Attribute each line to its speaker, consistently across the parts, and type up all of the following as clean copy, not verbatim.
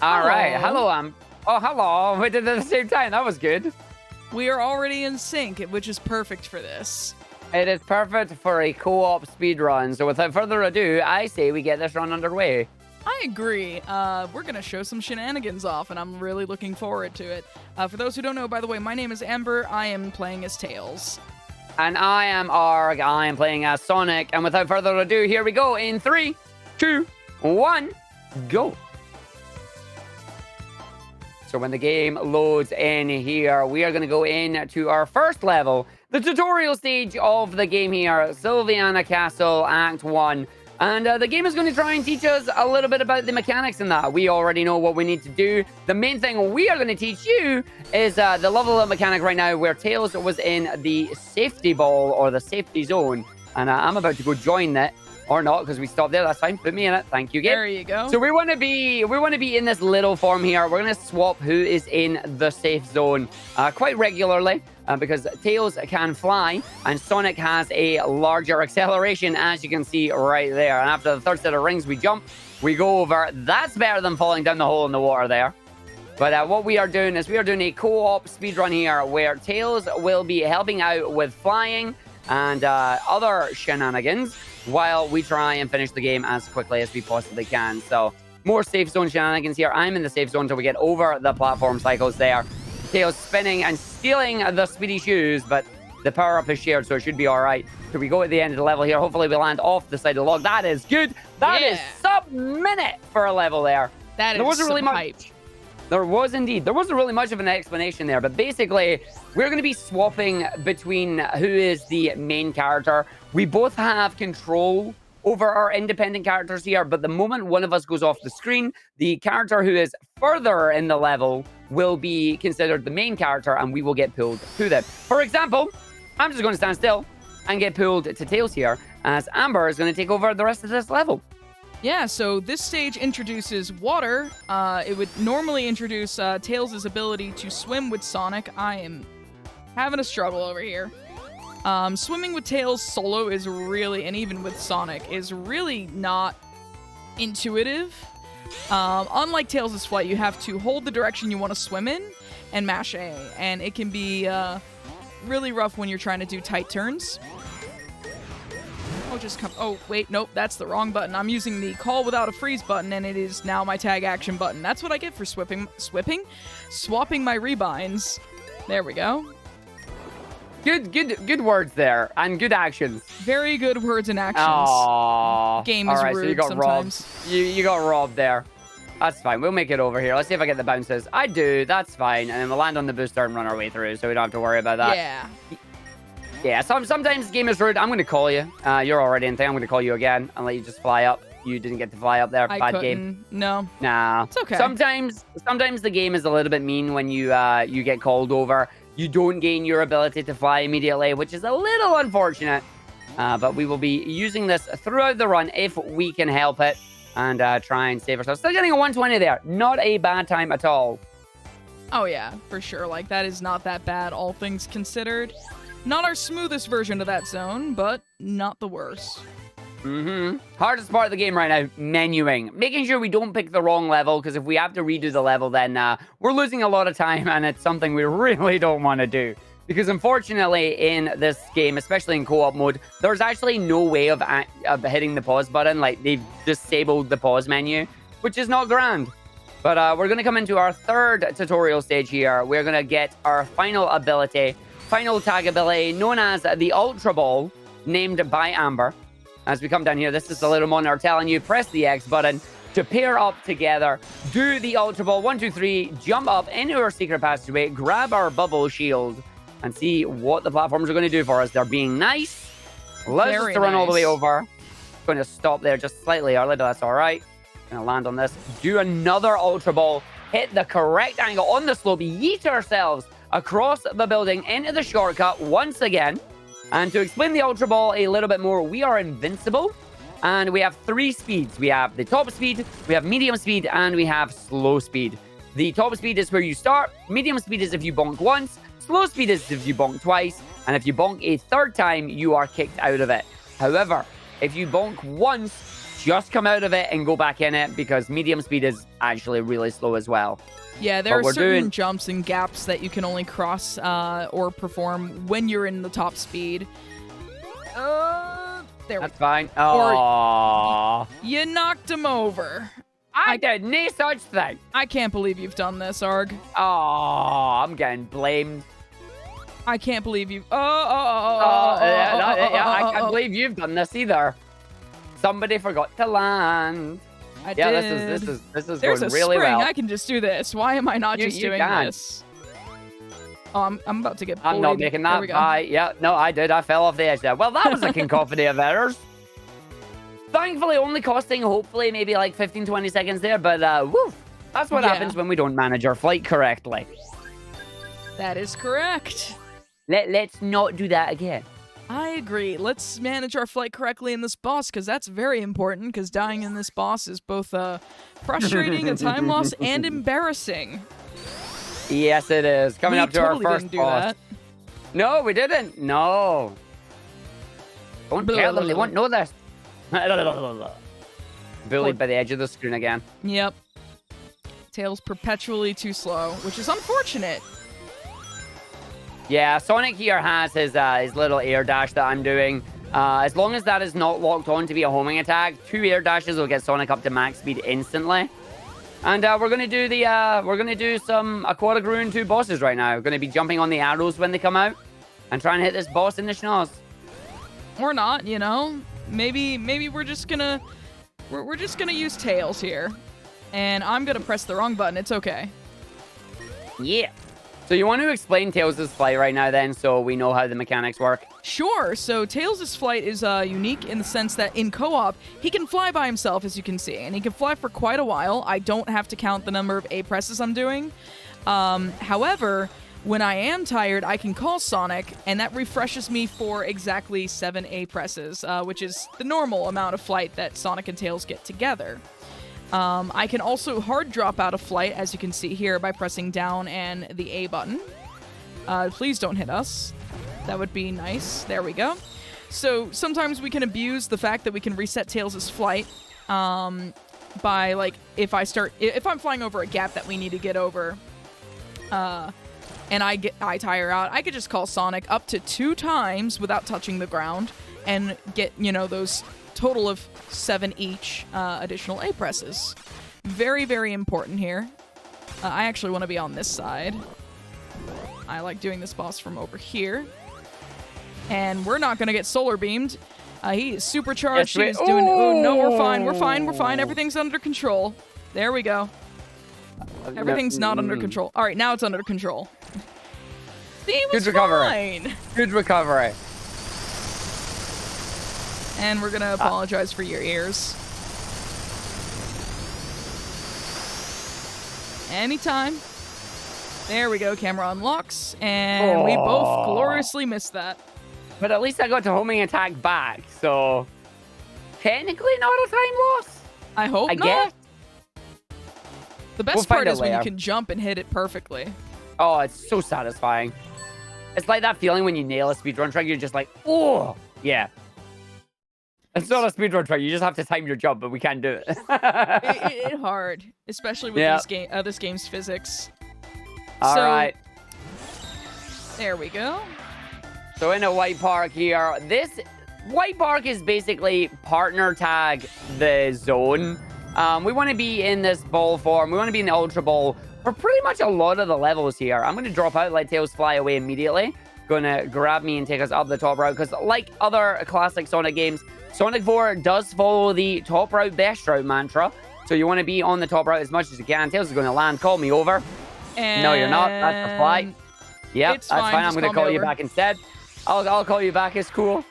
Speaker 1: All right.
Speaker 2: Hello.
Speaker 1: Hello, Oh, hello. We did it at the same time. That was good.
Speaker 2: We are already in sync, which is perfect for this.
Speaker 1: It is perfect for a co-op speed run. So without further ado, I say we get this run underway.
Speaker 2: I agree. We're going to show some shenanigans off, and I'm really looking forward to it. For those who don't know, by the way, my name is Amber. I am playing as Tails.
Speaker 1: And I am Arg. I am playing as Sonic. And without further ado, here we go in 3, 2, 1, go. So when the game loads in here, we are going to go into our first level, the tutorial stage of the game here, Sylviana Castle Act 1. And the game is going to try and teach us a little bit about the mechanics in that. We already know what we need to do. The main thing we are going to teach you is the level up mechanic right now where Tails was in the safety ball or the safety zone. And I'm about to go join that. Or not, because we stopped there. That's fine. Put me in it. Thank you, Gabe.
Speaker 2: There you go.
Speaker 1: So we want to be in this little form here. We're going to swap who is in the safe zone quite regularly because Tails can fly and Sonic has a larger acceleration, as you can see right there. And after the third set of rings, we jump, we go over. That's better than falling down the hole in the water there. But what we are doing is we are doing a co-op speedrun here where Tails will be helping out with flying and other shenanigans while we try and finish the game as quickly as we possibly can. So more safe zone shenanigans here. I'm in the safe zone until we get over the platform cycles there. Tails spinning and stealing the speedy shoes, but the power-up is shared, so it should be all right. So we go at the end of the level here. Hopefully we land off the side of the log. That is good. That is sub-minute for a level there.
Speaker 2: That is
Speaker 1: wasn't really
Speaker 2: some
Speaker 1: much.
Speaker 2: hype.
Speaker 1: There was indeed. There wasn't really much of an explanation there, but basically, we're going to be swapping between who is the main character. We both have control over our independent characters here, but the moment one of us goes off the screen, the character who is further in the level will be considered the main character, and we will get pulled to them. For example, I'm just going to stand still and get pulled to Tails here, as Amber is going to take over the rest of this level.
Speaker 2: Yeah, so this stage introduces water. It would normally introduce Tails' ability to swim with Sonic. I am having a struggle over here. Swimming with Tails solo is really, and even with Sonic, is really not intuitive. Unlike Tails' flight, you have to hold the direction you want to swim in and mash A, and it can be really rough when you're trying to do tight turns. Oh, wait, nope, that's the wrong button. I'm using the call without a freeze button, and it is now my tag action button. That's what I get for swapping my rebinds. There we go.
Speaker 1: Good words there, and good actions.
Speaker 2: Very good words and actions.
Speaker 1: Aww.
Speaker 2: Game is rude
Speaker 1: so you got
Speaker 2: sometimes.
Speaker 1: robbed. You got robbed there. That's fine. We'll make it over here. Let's see if I get the bounces. I do. That's fine. And then we'll land on the booster and run our way through, so we don't have to worry about that.
Speaker 2: Yeah.
Speaker 1: Yeah, sometimes the game is rude. I'm going to call you. You're already in thing. I'm going to call you again and let you just fly up. You didn't get to fly up there. Bad game.
Speaker 2: No.
Speaker 1: Nah.
Speaker 2: It's okay.
Speaker 1: Sometimes the game is a little bit mean when you get called over. You don't gain your ability to fly immediately, which is a little unfortunate. But we will be using this throughout the run if we can help it and try and save ourselves. Still getting a 120 there. Not a bad time at all.
Speaker 2: Oh, yeah, for sure. Like, that is not that bad, all things considered. Not our smoothest version of that zone, but not the worst.
Speaker 1: Hardest part of the game right now, menuing. Making sure we don't pick the wrong level, because if we have to redo the level, then we're losing a lot of time, and it's something we really don't want to do. Because unfortunately, in this game, especially in co-op mode, there's actually no way of hitting the pause button. Like, they've disabled the pause menu, which is not grand. But we're going to come into our third tutorial stage here. We're going to get our final ability, final tag ability, known as the Ultra Ball, named by Amber. As we come down here, this is the little monitor telling you, press the X button to pair up together, do the Ultra Ball, 1, 2, 3, jump up into our secret passageway, grab our bubble shield, and see what the platforms are going to do for us. They're being nice. Allows us to run all the way over. Going to stop there just slightly early, but that's all right. Going to land on this. Do another Ultra Ball. Hit the correct angle on the slope. Yeet ourselves across the building into the shortcut once again. And to explain the Ultra Ball a little bit more, we are invincible. And we have 3 speeds. We have the top speed, we have medium speed, and we have slow speed. The top speed is where you start. Medium speed is if you bonk once. Slow speed is if you bonk twice. And if you bonk a third time, you are kicked out of it. However, if you bonk once, just come out of it and go back in it because medium speed is actually really slow as well.
Speaker 2: Yeah, there are certain jumps and gaps that you can only cross or perform when you're in the top speed. There
Speaker 1: That's fine. Oh,
Speaker 2: you knocked him over.
Speaker 1: I did no such thing.
Speaker 2: I can't believe you've done this, Arg.
Speaker 1: Oh, I'm getting blamed.
Speaker 2: I can't believe you.
Speaker 1: I can't believe you've done this either. Somebody forgot to land.
Speaker 2: I did.
Speaker 1: This is
Speaker 2: There's
Speaker 1: going
Speaker 2: a
Speaker 1: really
Speaker 2: spring.
Speaker 1: well.
Speaker 2: I can just do this. Why am I not just doing this? Oh, I'm about to get bullied.
Speaker 1: I'm not making that. Yeah, no, I did. I fell off the edge there. Well, that was a cacophony of errors. Thankfully, only costing, hopefully, maybe like 15, 20 seconds there. But, woo, that's what happens when we don't manage our flight correctly.
Speaker 2: That is correct.
Speaker 1: Let's not do that again.
Speaker 2: I agree. Let's manage our flight correctly in this boss, because that's very important, because dying in this boss is both frustrating, a time loss, and embarrassing.
Speaker 1: Yes, it is. Coming up to our first boss.
Speaker 2: That.
Speaker 1: No, we didn't. No. Don't tell them. They won't know this. Bullied by the edge of the screen again.
Speaker 2: Yep. Tails perpetually too slow, which is unfortunate.
Speaker 1: Yeah, Sonic here has his little air dash that I'm doing. As long as that is not locked on to be a homing attack, 2 air dashes will get Sonic up to max speed instantly. And we're gonna do some Aquatic Ruin 2 bosses right now. We're gonna be jumping on the arrows when they come out and trying to hit this boss in the schnoz.
Speaker 2: Or not, you know. Maybe we're just gonna use Tails here, and I'm gonna press the wrong button. It's okay.
Speaker 1: Yeah. So you want to explain Tails' flight right now then, so we know how the mechanics work?
Speaker 2: Sure. So Tails' flight is unique in the sense that in co-op, he can fly by himself, as you can see, and he can fly for quite a while. I don't have to count the number of A presses I'm doing. However, when I am tired, I can call Sonic, and that refreshes me for exactly 7 A presses, which is the normal amount of flight that Sonic and Tails get together. I can also hard drop out of flight, as you can see here, by pressing down and the A button. Please don't hit us. That would be nice. There we go. So sometimes we can abuse the fact that we can reset Tails' flight by, like, if I'm flying over a gap that we need to get over, and I tire out, I could just call Sonic up to 2 times without touching the ground and get, you know, those total of 7 each additional A presses. Very, very important here. I actually want to be on this side. I like doing this boss from over here. And we're not going to get solar beamed. He is supercharged. He's doing... Oh, no, we're fine. We're fine. We're fine. Everything's under control. There we go. Everything's not under control. All right, now it's under control. See, it was fine.
Speaker 1: Good recovery.
Speaker 2: And we're gonna apologize for your ears. Anytime. There we go, camera unlocks, and we both gloriously missed that.
Speaker 1: But at least I got to homing attack back, so technically not a time loss.
Speaker 2: I hope not.
Speaker 1: Guess.
Speaker 2: The best part is when you can jump and hit it perfectly.
Speaker 1: Oh, it's so satisfying. It's like that feeling when you nail a speedrun track, you're just like, oh, yeah. It's not a speedrun track, you just have to time your jump, but we can't do it.
Speaker 2: It's hard, especially with this game's physics.
Speaker 1: All right.
Speaker 2: There we go.
Speaker 1: So in a white park here, this white park is basically partner tag the zone. We want to be in this ball form. We want to be in the Ultra Ball for pretty much a lot of the levels here. I'm going to drop out, let Tails fly away immediately. Going to grab me and take us up the top route. Because like other classic Sonic games, Sonic 4 does follow the top route, best route mantra. So you want to be on the top route as much as you can. Tails is going to land. Call me over.
Speaker 2: And
Speaker 1: no, you're not. That's the flight. Yep, that's fine. I'm going to call you back instead. I'll call you back. It's cool.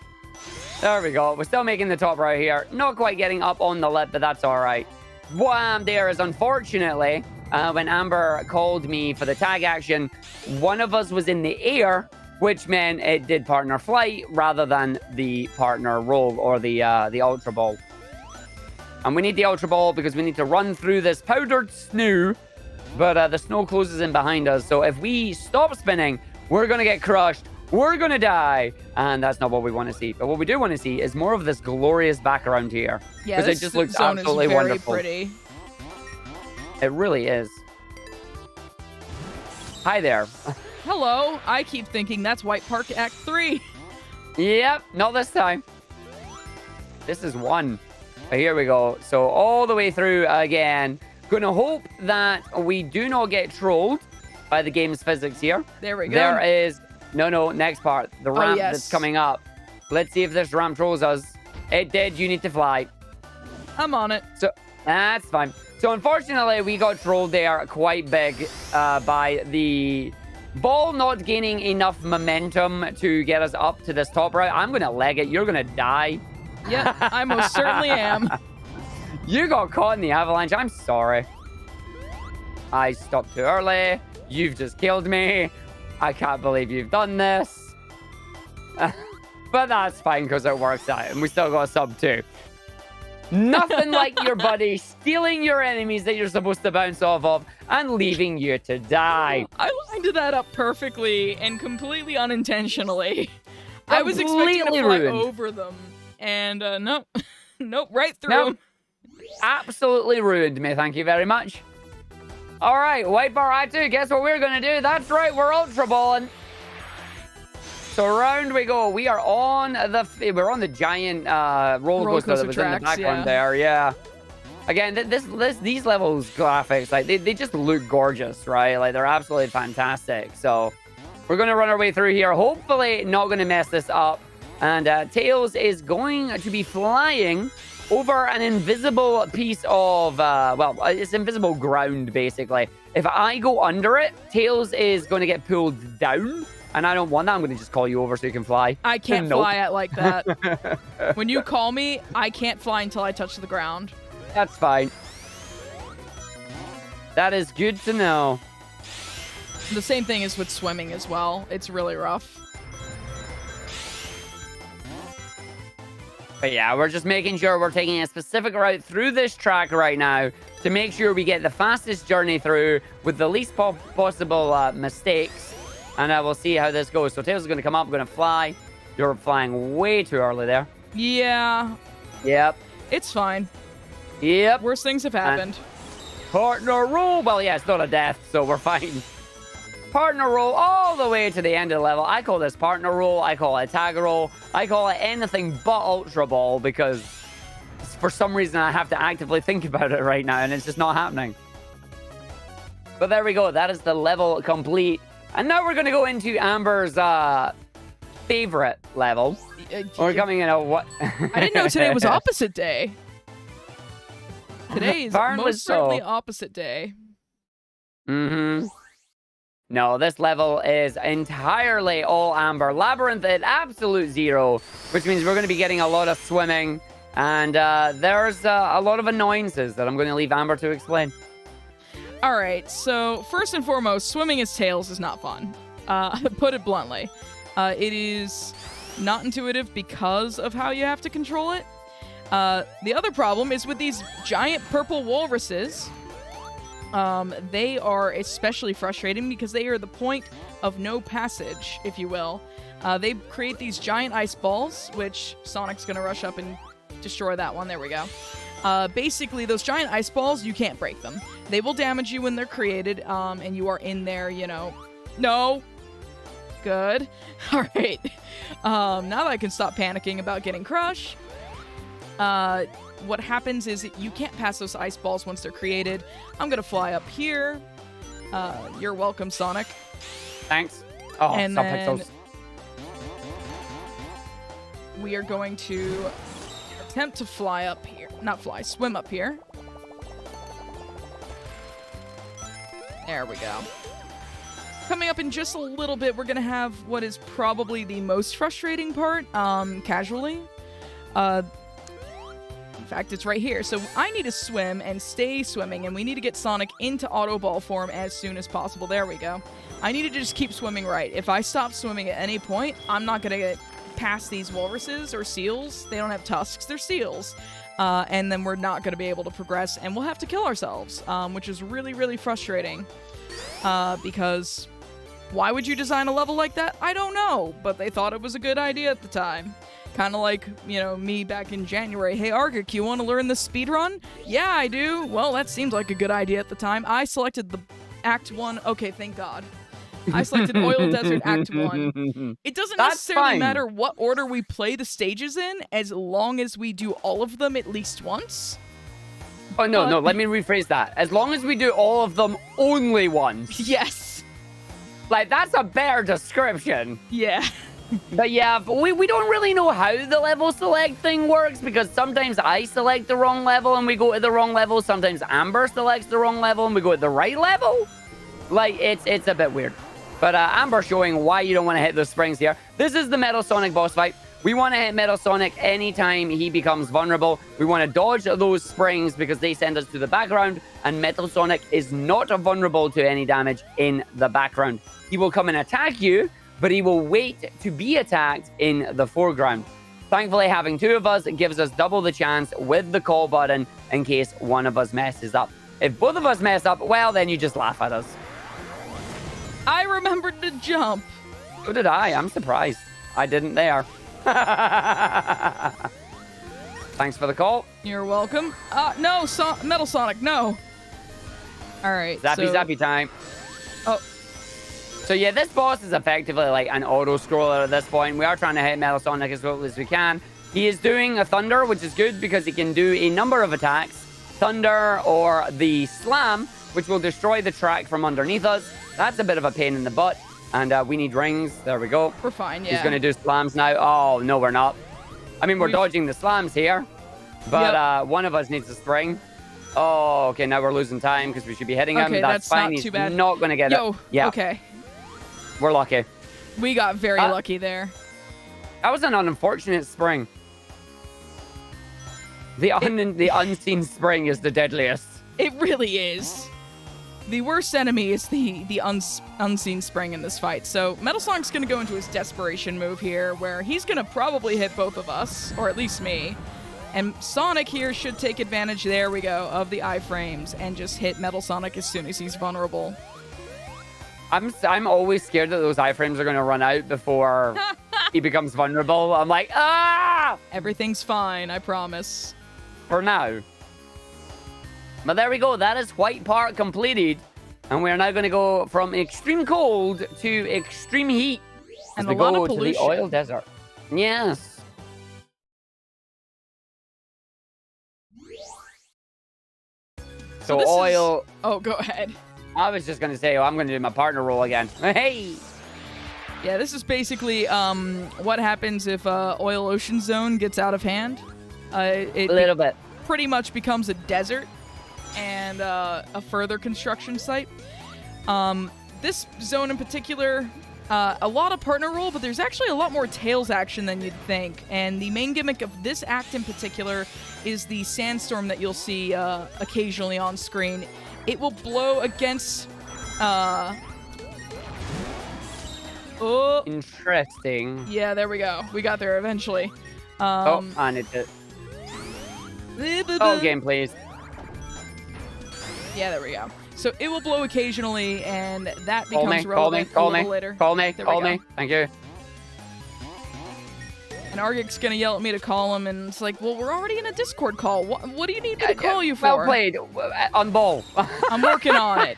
Speaker 1: There we go. We're still making the top route here. Not quite getting up on the lip, but that's all right. What there is, unfortunately, when Amber called me for the tag action, one of us was in the air, which meant it did partner flight rather than the partner roll or the Ultra Ball. And we need the Ultra Ball because we need to run through this powdered snow, but the snow closes in behind us. So if we stop spinning, we're going to get crushed We're going to die. And that's not what we want to see. But what we do want to see is more of this glorious background here.
Speaker 2: Yeah,
Speaker 1: because it just looks
Speaker 2: zone
Speaker 1: absolutely
Speaker 2: is very
Speaker 1: wonderful.
Speaker 2: Pretty.
Speaker 1: It really is. Hi there.
Speaker 2: Hello. I keep thinking that's White Park Act 3.
Speaker 1: Yep, not this time. This is 1. But here we go. So all the way through again. Gonna hope that we do not get trolled by the game's physics here.
Speaker 2: There we go.
Speaker 1: There is... No, next part. The ramp
Speaker 2: yes.
Speaker 1: that's coming up. Let's see if this ramp trolls us. It did. You need to fly.
Speaker 2: I'm on it.
Speaker 1: So that's fine. So unfortunately, we got trolled there quite big by the ball not gaining enough momentum to get us up to this top route. I'm going to leg it. You're going to die.
Speaker 2: Yeah, I most certainly am.
Speaker 1: You got caught in the avalanche. I'm sorry. I stopped too early. You've just killed me. I can't believe you've done this. But that's fine because it works out. And we still got a sub 2. Nothing like your buddy stealing your enemies that you're supposed to bounce off of and leaving you to die.
Speaker 2: I lined that up perfectly and completely unintentionally. I was expecting to fly over them. And nope. Nope, right through them.
Speaker 1: Absolutely ruined me. Thank you very much. All right, White Bar Act 2. Guess what we're going to do? That's right, we're Ultra Balling. So round we go. We are on the giant roller coaster that was
Speaker 2: tracks,
Speaker 1: in the background there. Yeah. Again, these levels graphics, like they just look gorgeous, right? Like they're absolutely fantastic. So we're gonna run our way through here. Hopefully not gonna mess this up. And Tails is going to be flying over an invisible piece of well, it's invisible ground basically. If I go under it, Tails is going to get pulled down. And I don't want that. I'm going to just call you over so you can fly.
Speaker 2: I can't fly it like that. When you call me, I can't fly until I touch the ground.
Speaker 1: That's fine. That is good to know.
Speaker 2: The same thing is with swimming as well. It's really rough.
Speaker 1: But yeah, we're just making sure we're taking a specific route through this track right now to make sure we get the fastest journey through with the least possible mistakes. And we'll see how this goes. So Tails is going to come up, going to fly. You're flying way too early there.
Speaker 2: Yeah.
Speaker 1: Yep.
Speaker 2: It's fine.
Speaker 1: Yep.
Speaker 2: Worse things have happened.
Speaker 1: And partner roll. Well, yeah, it's not a death, so we're fine. Partner roll all the way to the end of the level. I call this partner roll. I call it tag roll. I call it anything but Ultra Ball because for some reason I have to actively think about it right now and it's just not happening. But there we go. That is the level complete. And now we're going to go into Amber's favorite level. We're coming in a what?
Speaker 2: I didn't know today was opposite day. Today is most certainly opposite day.
Speaker 1: Mm-hmm. No, this level is entirely all Amber. Labyrinth at absolute 0, which means we're going to be getting a lot of swimming. And there's a lot of annoyances that I'm going to leave Amber to explain.
Speaker 2: All right, so first and foremost, swimming as Tails is not fun. Put it bluntly. It is not intuitive because of how you have to control it. The other problem is with these giant purple walruses. They are especially frustrating because they are the point of no passage, if you will. They create these giant ice balls, which Sonic's going to rush up and destroy that one. There we go. Basically, those giant ice balls, you can't break them. They will damage you when they're created, and you are in there, you know. No. Good. All right. Now that I can stop panicking about getting crushed, what happens is you can't pass those ice balls once they're created. I'm going to fly up here. You're welcome, Sonic.
Speaker 1: Thanks. Oh,
Speaker 2: and
Speaker 1: some
Speaker 2: then
Speaker 1: pixels.
Speaker 2: We are going to attempt to fly up here. Not fly, swim up here. There we go. Coming up in just a little bit, we're going to have what is probably the most frustrating part, casually. In fact, it's right here. So I need to swim and stay swimming, and we need to get Sonic into auto ball form as soon as possible. There we go. I need to just keep swimming right. If I stop swimming at any point, I'm not going to get past these walruses or seals. They don't have tusks. They're seals. And then we're not going to be able to progress, and we'll have to kill ourselves, which is really, really frustrating because Why would you design a level like that? I don't know, but they thought it was a good idea at the time. Kind of like, you know, me back in January. Hey, Argick, you want to learn the speedrun? Yeah, I do. Well, that seemed like a good idea at the time. I selected the Act 1. Okay, thank God. I selected Oil Desert Act 1. It doesn't necessarily matter what order we play the stages in, as long as we do all of them at least once.
Speaker 1: Oh, no, let me rephrase that. As long as we do all of them only once.
Speaker 2: Yes.
Speaker 1: Like, that's a better description.
Speaker 2: Yeah.
Speaker 1: But yeah, we don't really know how the level select thing works, because sometimes I select the wrong level and we go to the wrong level. Sometimes Amber selects the wrong level and we go to the right level. Like, it's a bit weird. But Amber showing why you don't want to hit those springs here. This is the Metal Sonic boss fight. We want to hit Metal Sonic anytime he becomes vulnerable. We want to dodge those springs because they send us to the background, and Metal Sonic is not vulnerable to any damage in the background. He will come and attack you, but he will wait to be attacked in the foreground. Thankfully, having two of us gives us double the chance with the call button in case one of us messes up. If both of us mess up, well, then you just laugh at us.
Speaker 2: I remembered to jump.
Speaker 1: So did I. I'm surprised. I didn't there. Thanks for the call.
Speaker 2: You're welcome. No, Metal Sonic, no. All right.
Speaker 1: Zappy time.
Speaker 2: Oh.
Speaker 1: So yeah, this boss is effectively like an auto-scroller at this point. We are trying to hit Metal Sonic as well as we can. He is doing a Thunder, which is good because he can do a number of attacks. Thunder or the Slam, which will destroy the track from underneath us. That's a bit of a pain in the butt. And we need rings. There we go.
Speaker 2: We're fine, yeah.
Speaker 1: He's going to do slams now. Oh, no, we're not. I mean, we're dodging the slams here. But one of us needs a spring. Oh, okay, now we're losing time because we should be hitting him.
Speaker 2: Okay,
Speaker 1: that's fine.
Speaker 2: Not too bad.
Speaker 1: He's not going to get it. Yeah.
Speaker 2: Okay.
Speaker 1: We're lucky.
Speaker 2: We got very lucky there.
Speaker 1: That was an unfortunate spring. The unseen spring is the deadliest.
Speaker 2: It really is. The worst enemy is the unseen spring in this fight. So Metal Sonic's going to go into his desperation move here, where he's going to probably hit both of us, or at least me. And Sonic here should take advantage, there we go, of the iframes and just hit Metal Sonic as soon as he's vulnerable.
Speaker 1: I'm always scared that those iframes are going to run out before he becomes vulnerable. I'm like, ah!
Speaker 2: Everything's fine, I promise.
Speaker 1: For now. But there we go. That is White Part completed. And we're now going to go from extreme cold to extreme heat.
Speaker 2: And
Speaker 1: as we
Speaker 2: a lot
Speaker 1: go
Speaker 2: of pollution.
Speaker 1: To the oil desert. Yes. So oil...
Speaker 2: Oh, go ahead.
Speaker 1: I was just going to say, I'm going to do my partner role again. Hey!
Speaker 2: Yeah, this is basically what happens if Oil Ocean Zone gets out of hand.
Speaker 1: A little bit.
Speaker 2: Pretty much becomes a desert and a further construction site. This zone in particular, a lot of partner role, but there's actually a lot more Tails action than you'd think. And the main gimmick of this act in particular is the sandstorm that you'll see occasionally on screen. It will blow against... Oh.
Speaker 1: Interesting.
Speaker 2: Yeah, there we go. We got there eventually.
Speaker 1: I need to... Oh, game, please.
Speaker 2: Yeah, there we go. So it will blow occasionally, and that becomes relevant a little later.
Speaker 1: Call me. Thank you.
Speaker 2: And Argick's gonna yell at me to call him, and it's like, well, we're already in a Discord call. What do you need me to call you for?
Speaker 1: Well played. On ball.
Speaker 2: I'm working on it.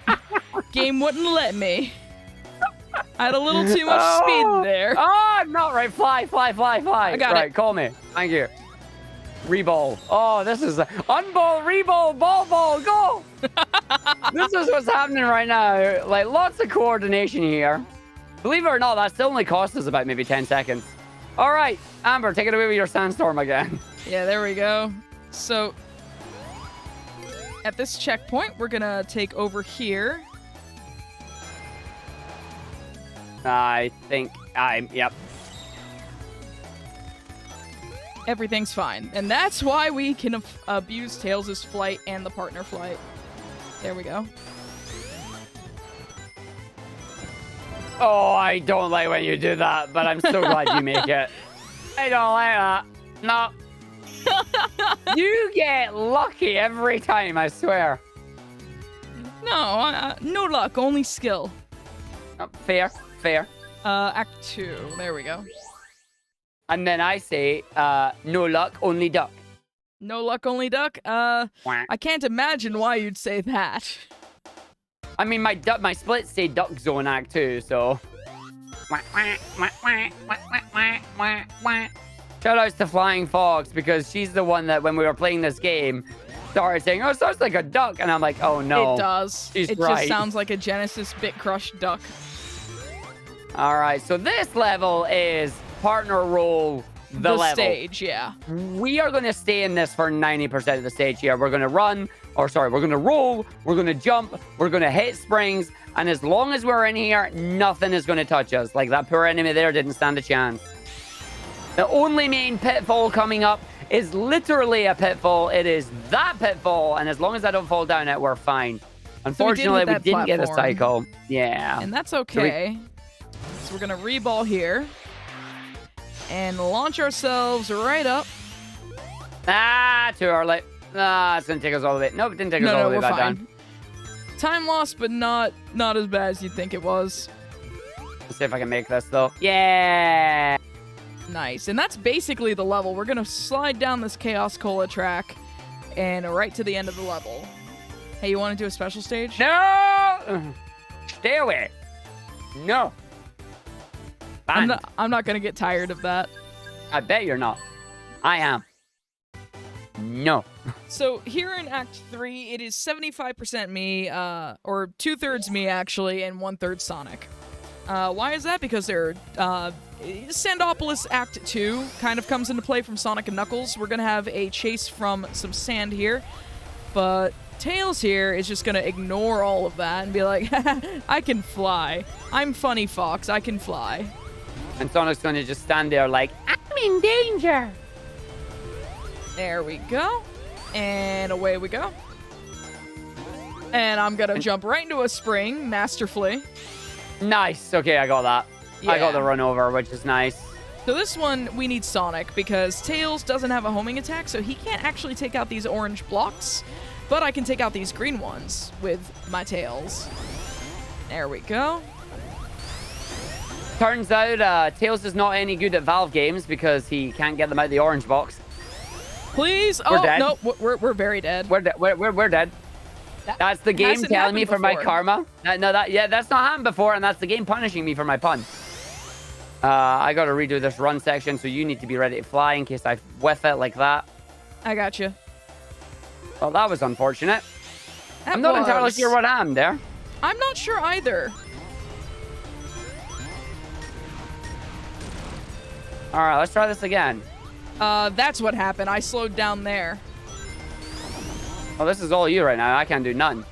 Speaker 2: Game wouldn't let me. I had a little too much speed there.
Speaker 1: Oh, not right. Fly.
Speaker 2: I got it.
Speaker 1: Call me. Thank you. Reball. Oh, this is unball, reball, ball, go. This is what's happening right now. Like, lots of coordination here. Believe it or not, that still only cost us about maybe 10 seconds. All right, Amber, take it away with your sandstorm again.
Speaker 2: Yeah, there we go. So, at this checkpoint, we're going to take over here.
Speaker 1: I think yep.
Speaker 2: Everything's fine. And that's why we can abuse Tails' flight and the partner flight. There we go.
Speaker 1: Oh, I don't like when you do that, but I'm so glad you make it. I don't like that. No. You get lucky every time, I swear.
Speaker 2: No, no luck, only skill.
Speaker 1: Oh, fair, fair.
Speaker 2: Act 2. There we go.
Speaker 1: And then I say, no luck, only duck.
Speaker 2: No luck, only duck?
Speaker 1: Wah.
Speaker 2: I can't imagine why you'd say that.
Speaker 1: I mean, my splits say duck zone act 2, so. Shout outs to Flying Fox, because she's the one that when we were playing this game started saying, oh, it sounds like a duck. And I'm like, oh no.
Speaker 2: It does.
Speaker 1: She's
Speaker 2: it
Speaker 1: right.
Speaker 2: just sounds like a Genesis Bit Crush duck.
Speaker 1: All right, so this level is partner roll the level.
Speaker 2: Stage, yeah.
Speaker 1: We are going to stay in this for 90% of the stage here. We're going to run, or sorry, we're going to roll, we're going to jump, we're going to hit springs, and as long as we're in here, nothing is going to touch us. Like that poor enemy there didn't stand a chance. The only main pitfall coming up is literally a pitfall. It is that pitfall, and as long as I don't fall down it, we're fine. Unfortunately, we didn't get a cycle. Yeah.
Speaker 2: And that's okay. So we're going to reball here and launch ourselves right up.
Speaker 1: Ah, too early. Ah, it's going to take us all the way. Nope, it didn't take us all the way back down.
Speaker 2: Time lost, but not as bad as you'd think it was.
Speaker 1: Let's see if I can make this, though. Yeah.
Speaker 2: Nice. And that's basically the level. We're going to slide down this Chaos Cola track and right to the end of the level. Hey, you want to do a special stage?
Speaker 1: No! Stay away. No.
Speaker 2: I'm not going to get tired of that.
Speaker 1: I bet you're not. I am. No.
Speaker 2: So here in Act 3, it is 75% me, or 2/3 me actually, and 1/3 Sonic. Why is that? Because Sandopolis Act 2 kind of comes into play from Sonic and Knuckles. We're going to have a chase from some sand here, but Tails here is just going to ignore all of that and be like, I can fly. I'm Funny Fox. I can fly.
Speaker 1: And Sonic's going to just stand there like, I'm in danger.
Speaker 2: There we go. And away we go. And I'm going to jump right into a spring, masterfully.
Speaker 1: Nice. Okay, I got that.
Speaker 2: Yeah.
Speaker 1: I got the run over, which is nice.
Speaker 2: So this one, we need Sonic, because Tails doesn't have a homing attack, so he can't actually take out these orange blocks. But I can take out these green ones with my Tails. There we go.
Speaker 1: Turns out Tails is not any good at Valve games because he can't get them out of the orange box.
Speaker 2: Please.
Speaker 1: We're dead.
Speaker 2: No, we're very dead.
Speaker 1: We're dead. That's the game telling me for my karma. That's not happened before, and that's the game punishing me for my pun. I got to redo this run section, so you need to be ready to fly in case I whiff it like that.
Speaker 2: I got you.
Speaker 1: Well, that was unfortunate. I'm not entirely sure what happened there.
Speaker 2: I'm not sure either.
Speaker 1: All right, let's try this again.
Speaker 2: That's what happened. I slowed down there.
Speaker 1: Oh, this is all you right now. I can't do none.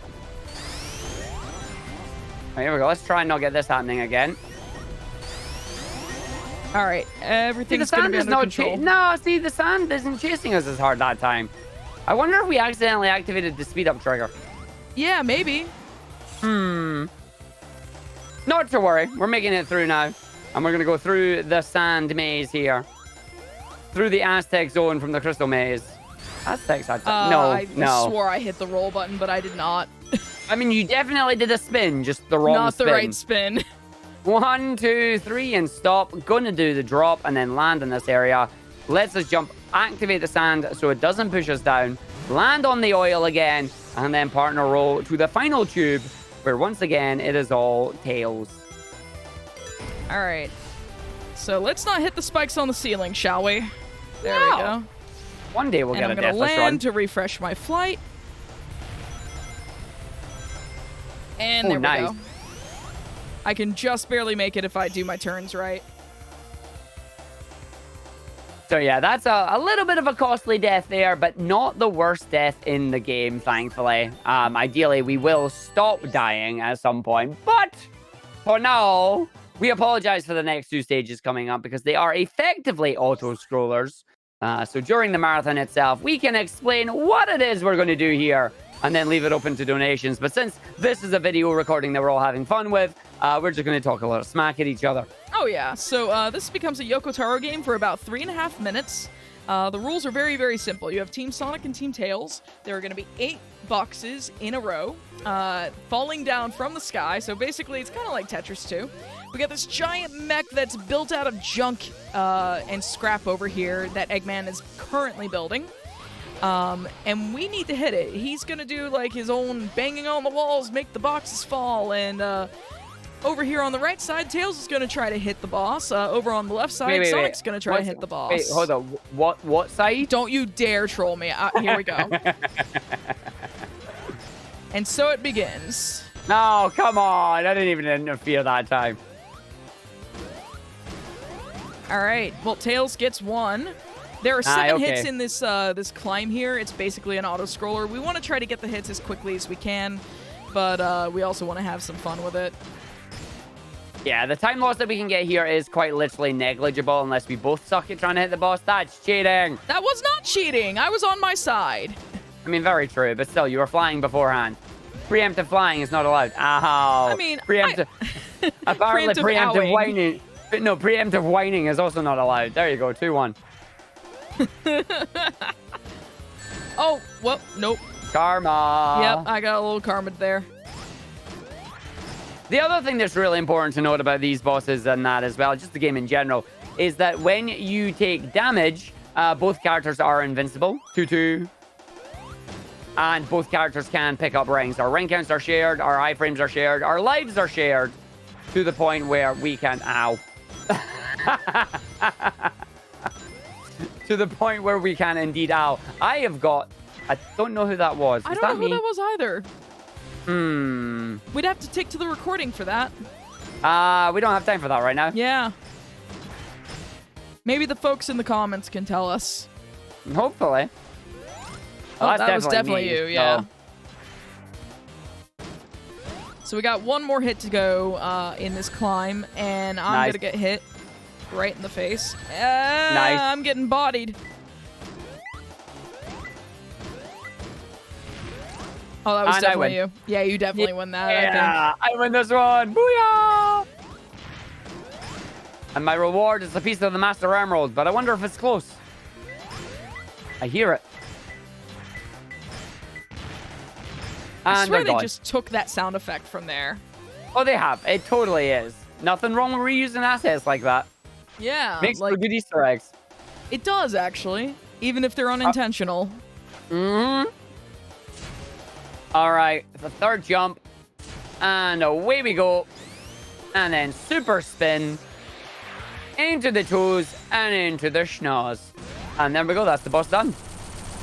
Speaker 1: Right, here we go. Let's try and not get this happening again.
Speaker 2: All right, everything's
Speaker 1: see,
Speaker 2: going to be under control.
Speaker 1: No, see, the sand isn't chasing us as hard that time. I wonder if we accidentally activated the speed up trigger.
Speaker 2: Yeah, maybe.
Speaker 1: Not to worry. We're making it through now. And we're going to go through the sand maze here. Through the Aztec zone from the Crystal Maze. Aztecs,
Speaker 2: I swore I hit the roll button, but I did not.
Speaker 1: I mean, you definitely did a spin, just the wrong spin.
Speaker 2: Not the right spin.
Speaker 1: 1, 2, 3, and stop. Gonna do the drop and then land in this area. Let's us jump, activate the sand so it doesn't push us down. Land on the oil again, and then partner roll to the final tube, where once again, it is all Tails.
Speaker 2: All right. So let's not hit the spikes on the ceiling, shall we? There we go.
Speaker 1: One day we'll get a deathless run.
Speaker 2: I'm going to land to refresh my flight. And there we go. I can just barely make it if I do my turns right.
Speaker 1: So yeah, that's a little bit of a costly death there, but not the worst death in the game, thankfully. Ideally, we will stop dying at some point, but for now, we apologize for the next 2 stages coming up because they are effectively auto-scrollers. So during the marathon itself, we can explain what it is we're going to do here and then leave it open to donations. But since this is a video recording that we're all having fun with, we're just going to talk a lot of smack at each other.
Speaker 2: Oh, yeah. So this becomes a Yoko Taro game for about 3.5 minutes. The rules are very, very simple. You have Team Sonic and Team Tails. There are going to be 8 boxes in a row, falling down from the sky. So basically, it's kind of like Tetris 2. We got this giant mech that's built out of junk and scrap over here that Eggman is currently building. And we need to hit it. He's going to do like his own banging on the walls, make the boxes fall, and over here on the right side, Tails is going to try to hit the boss. Over on the left side, Sonic's going to try to hit the boss.
Speaker 1: Wait, hold on. What side?
Speaker 2: Don't you dare troll me. Here we go. And so it begins.
Speaker 1: No, come on. I didn't even interfere that time.
Speaker 2: All right. Well, Tails gets 1. There are 7
Speaker 1: okay.
Speaker 2: hits in this this climb here. It's basically an auto-scroller. We want to try to get the hits as quickly as we can, but we also want to have some fun with it.
Speaker 1: Yeah, the time loss that we can get here is quite literally negligible unless we both suck at trying to hit the boss. That's cheating.
Speaker 2: That was not cheating. I was on my side.
Speaker 1: I mean, very true, but still, you were flying beforehand. Preemptive flying is not allowed. Ow.
Speaker 2: I mean,
Speaker 1: preemptive. Apparently, preemptive whining. No, preemptive whining is also not allowed. There you go, 2-1.
Speaker 2: Oh, well, nope.
Speaker 1: Karma.
Speaker 2: Yep, I got a little karma there.
Speaker 1: The other thing that's really important to note about these bosses and that as well, just the game in general, is that when you take damage, both characters are invincible. 2-2. And both characters can pick up rings. Our ring counts are shared, our iframes are shared, our lives are shared, to the point where we can... Ow. To the point where we can indeed... Ow. I have got... I don't know who that was.
Speaker 2: I don't know who that was either. We'd have to take to the recording for that.
Speaker 1: We don't have time for that right now.
Speaker 2: Yeah. Maybe the folks in the comments can tell us.
Speaker 1: Hopefully.
Speaker 2: Oh, that was definitely
Speaker 1: me,
Speaker 2: you, yeah. So we got one more hit to go in this climb, and I'm going to get hit right in the face.
Speaker 1: Nice.
Speaker 2: I'm getting bodied. Oh, that was definitely you. Yeah, you definitely won that, I think.
Speaker 1: Yeah, I win this one. Booyah! And my reward is a piece of the Master Emerald, but I wonder if it's close. I hear it. And
Speaker 2: I swear they just took that sound effect from there.
Speaker 1: Oh, they have. It totally is. Nothing wrong with reusing assets like that.
Speaker 2: Yeah.
Speaker 1: Makes for good Easter eggs.
Speaker 2: It does, actually. Even if they're unintentional.
Speaker 1: All right. The third jump. And away we go. And then super spin. Into the toes and into the schnoz. And there we go. That's the boss done.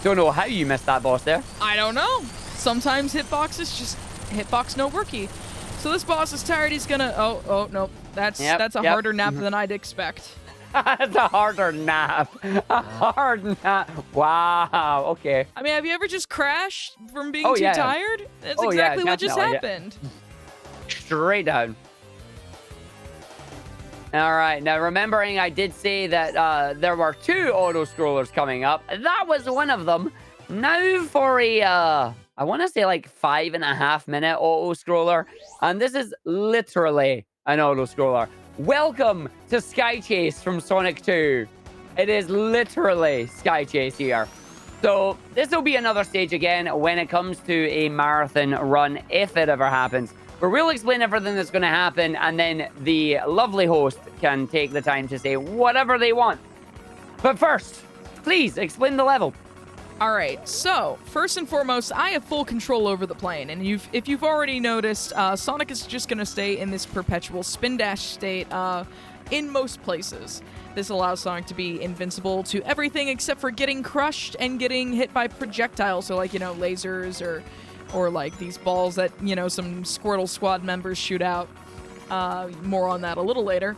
Speaker 1: Don't know how you missed that boss there.
Speaker 2: I don't know. Sometimes hitboxes just hitbox no worky. So this boss is tired. He's gonna. Oh no. That's a harder nap than I'd expect.
Speaker 1: That's a harder nap. A hard nap. Wow. Okay.
Speaker 2: I mean, have you ever just crashed from being too tired? That's exactly what just happened.
Speaker 1: Straight down. All right. Now, remembering I did say that there were 2 auto-scrollers coming up. That was one of them. Now for a, I want to say like 5.5 minute auto-scroller. And this is literally an auto-scroller. Welcome to Sky Chase from Sonic 2. It is literally Sky Chase here. So this will be another stage again when it comes to a marathon run, if it ever happens. Where we'll explain everything that's going to happen, and then the lovely host can take the time to say whatever they want. But first, please explain the level.
Speaker 2: All right, so first and foremost, I have full control over the plane, and if you've already noticed, Sonic is just going to stay in this perpetual spin dash state in most places. This allows Sonic to be invincible to everything except for getting crushed and getting hit by projectiles, so like, lasers or like these balls that, some Squirtle Squad members shoot out. More on that a little later.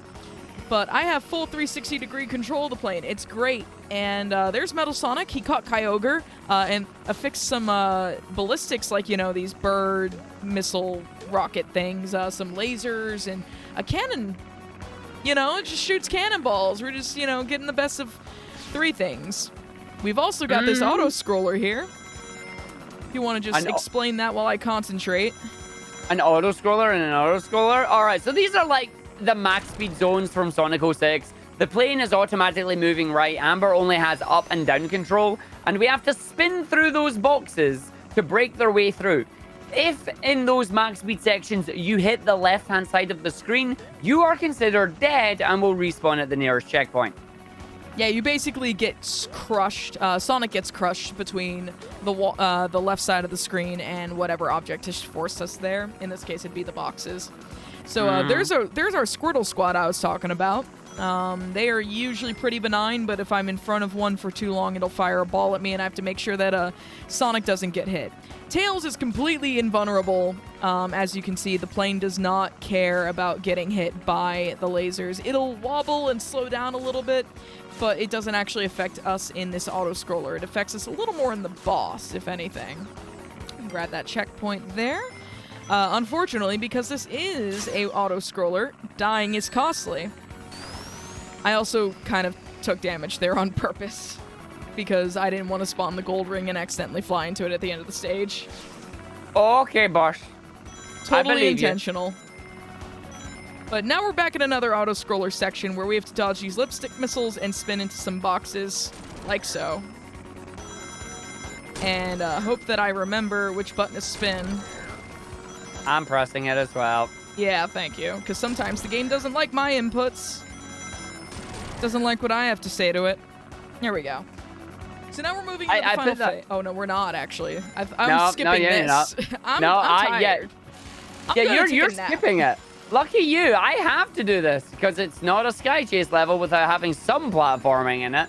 Speaker 2: But I have full 360-degree control of the plane. It's great. And there's Metal Sonic. He caught Kyogre and affixed some ballistics, like, these bird missile rocket things, some lasers, and a cannon. It just shoots cannonballs. We're just, getting the best of 3 things. We've also got this auto-scroller here. If you want to just explain that while I concentrate.
Speaker 1: An auto-scroller and an auto-scroller? All right, so these are like the max speed zones from Sonic 06. the plane is automatically moving right. Amber only has up and down control, and we have to spin through those boxes to break their way through. If in those max speed sections you hit the left-hand side of the screen, you are considered dead and will respawn at the nearest checkpoint.
Speaker 2: Yeah, you basically get crushed. Sonic gets crushed between the left side of the screen and whatever object has forced us there. In this case, it'd be the boxes. So there's our Squirtle squad I was talking about. They are usually pretty benign, but if I'm in front of one for too long, it'll fire a ball at me, and I have to make sure that Sonic doesn't get hit. Tails is completely invulnerable. As you can see, the plane does not care about getting hit by the lasers. It'll wobble and slow down a little bit, but it doesn't actually affect us in this auto-scroller. It affects us a little more in the boss, if anything. Grab that checkpoint there. Unfortunately, because this is a auto-scroller, dying is costly. I also kind of took damage there on purpose because I didn't want to spawn the gold ring and accidentally fly into it at the end of the stage.
Speaker 1: Okay, boss.
Speaker 2: Totally intentional. But now we're back in another auto-scroller section where we have to dodge these lipstick missiles and spin into some boxes, like so. And hope that I remember which button to spin.
Speaker 1: I'm pressing it as well.
Speaker 2: Yeah, thank you. Because sometimes the game doesn't like my inputs. Doesn't like what I have to say to it. Here we go. So now we're moving into the final phase. Oh, no, we're not, actually. I'm skipping this. I'm tired.
Speaker 1: Yeah, you're skipping it. Lucky you. I have to do this because it's not a Sky Chase level without having some platforming in it.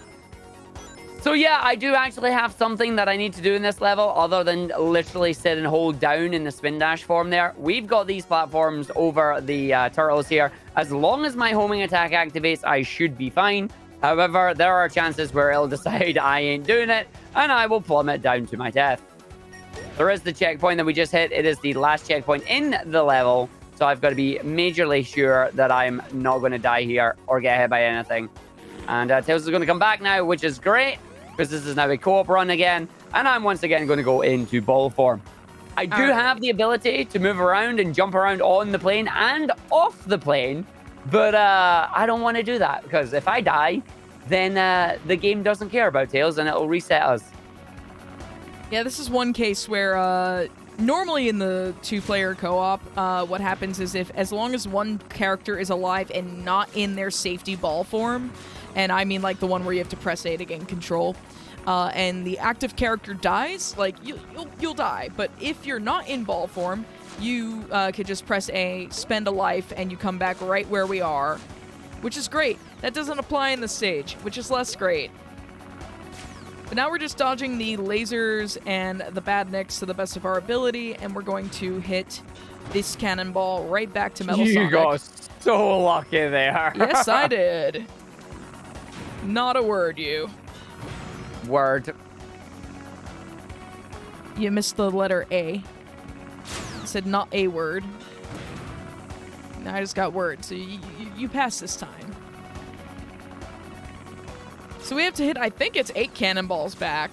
Speaker 1: So yeah, I do actually have something that I need to do in this level other than literally sit and hold down in the spin dash form there. We've got these platforms over the turtles here. As long as my homing attack activates, I should be fine. However, there are chances where it'll decide I ain't doing it, and I will plummet down to my death. There is the checkpoint that we just hit. It is the last checkpoint in the level, so I've got to be majorly sure that I'm not going to die here or get hit by anything. And Tails is going to come back now, which is great, because this is now a co-op run again, and I'm once again going to go into ball form. I do have the ability to move around and jump around on the plane and off the plane, but I don't want to do that, because if I die, then the game doesn't care about Tails, and it'll reset us.
Speaker 2: Yeah, this is one case where normally in the two-player co-op, what happens is as long as one character is alive and not in their safety ball form, and I mean like the one where you have to press A to gain control, and the active character dies, like you'll die. But if you're not in ball form, you could just press A, spend a life, and you come back right where we are, which is great. That doesn't apply in the stage, which is less great. But now we're just dodging the lasers and the badniks to the best of our ability, and we're going to hit this cannonball right back to Metal Sonic.
Speaker 1: You got so lucky there.
Speaker 2: Yes, I did. Not a word, you.
Speaker 1: Word.
Speaker 2: You missed the letter A. I said not a word. Now I just got word, so you passed this time. So we have to hit, I think it's 8 cannonballs back.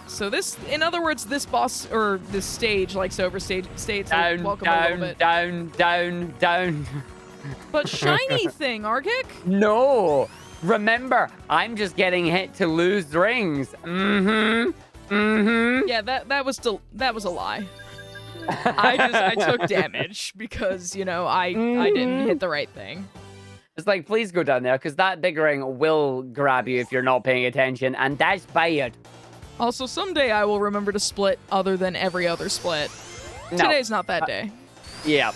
Speaker 2: So this, in other words, this boss, or this stage likes to overstate states.
Speaker 1: Down,
Speaker 2: welcome a little bit.
Speaker 1: down.
Speaker 2: But shiny thing, Argick?
Speaker 1: No. Remember, I'm just getting hit to lose rings.
Speaker 2: Yeah, that was a lie. I took damage because, I didn't hit the right thing.
Speaker 1: It's like, please go down there, because that big ring will grab you if you're not paying attention, and that's bad.
Speaker 2: Also, someday I will remember to split other than every other split.
Speaker 1: No.
Speaker 2: Today's not that day.
Speaker 1: Yeah.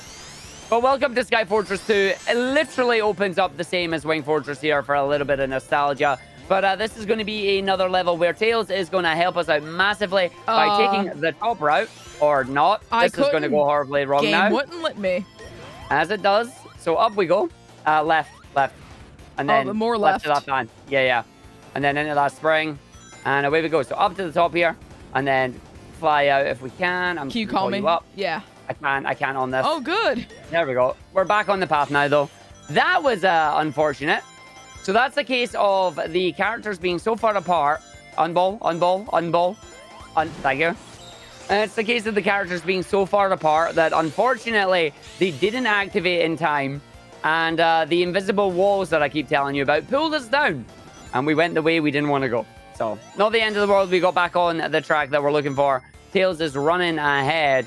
Speaker 1: But welcome to Sky Fortress 2. It literally opens up the same as Wing Fortress here for a little bit of nostalgia. But this is going to be another level where Tails is going to help us out massively by taking the top route, or not. This is going to go horribly wrong now.
Speaker 2: Game wouldn't let me.
Speaker 1: As it does. So up we go. Left. And then
Speaker 2: more left.
Speaker 1: To that fan. Yeah. And then into that spring. And away we go. So up to the top here. And then fly out if we can.
Speaker 2: Can you call me?
Speaker 1: Up.
Speaker 2: Yeah.
Speaker 1: I can on this.
Speaker 2: Oh, good.
Speaker 1: There we go. We're back on the path now, though. That was unfortunate. So that's the case of the characters being so far apart. Unball. Thank you. And it's the case of the characters being so far apart that, unfortunately, they didn't activate in time And the invisible walls that I keep telling you about pulled us down. And we went the way we didn't want to go. So, not the end of the world. We got back on the track that we're looking for. Tails is running ahead.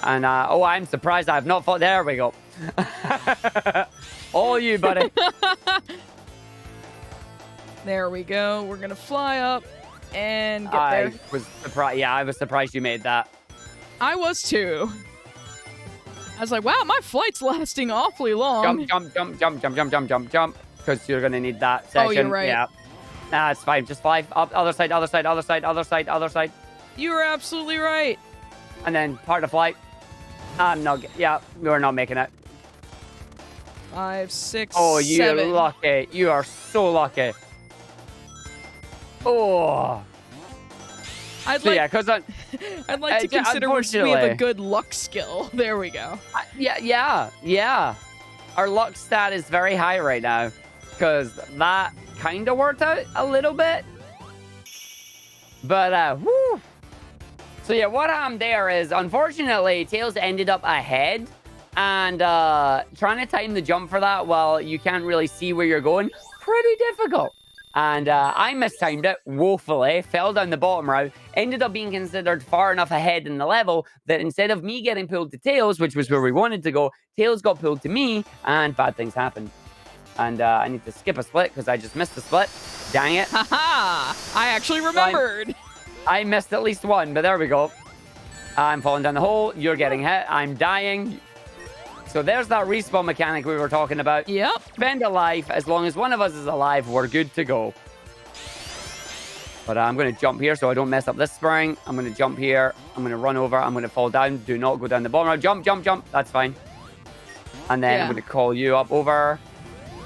Speaker 1: And, oh, I'm surprised I have not fought. There we go. All you, buddy.
Speaker 2: There we go. We're going to fly up and get
Speaker 1: I
Speaker 2: there.
Speaker 1: was surprised. Yeah, I was surprised you made that.
Speaker 2: I was too. I was like, wow, my flight's lasting awfully long.
Speaker 1: Jump. Because you're going to need that section.
Speaker 2: Oh, you're right.
Speaker 1: Yeah. Nah, it's fine. Just fly up. Other side.
Speaker 2: You were absolutely right.
Speaker 1: And then part of flight. I'm not. Yeah, we're not making it.
Speaker 2: 5, 6,
Speaker 1: Oh, you're
Speaker 2: 7.
Speaker 1: lucky. You are so lucky. Oh.
Speaker 2: I'd
Speaker 1: So
Speaker 2: like,
Speaker 1: yeah, because
Speaker 2: I'd like to consider we have a
Speaker 1: unfortunately-
Speaker 2: good luck skill. There we go.
Speaker 1: yeah. Our luck stat is very high right now because that kind of worked out a little bit. But whew. So yeah, what happened there is unfortunately Tails ended up ahead, and trying to time the jump for that while you can't really see where you're going, pretty difficult. And I mistimed it woefully, fell down the bottom route, ended up being considered far enough ahead in the level that instead of me getting pulled to Tails, which was where we wanted to go, Tails got pulled to me, and bad things happened. And I need to skip a split because I just missed a split. Dang it.
Speaker 2: Haha! I actually remembered.
Speaker 1: I missed at least one, but there we go. I'm falling down the hole. You're getting hit. I'm dying. So there's that respawn mechanic we were talking about.
Speaker 2: Yep.
Speaker 1: Spend a life. As long as one of us is alive, we're good to go. But I'm going to jump here so I don't mess up this spring. I'm going to jump here. I'm going to run over. I'm going to fall down. Do not go down the bottom row. Jump. That's fine. And then I'm going to call you up over.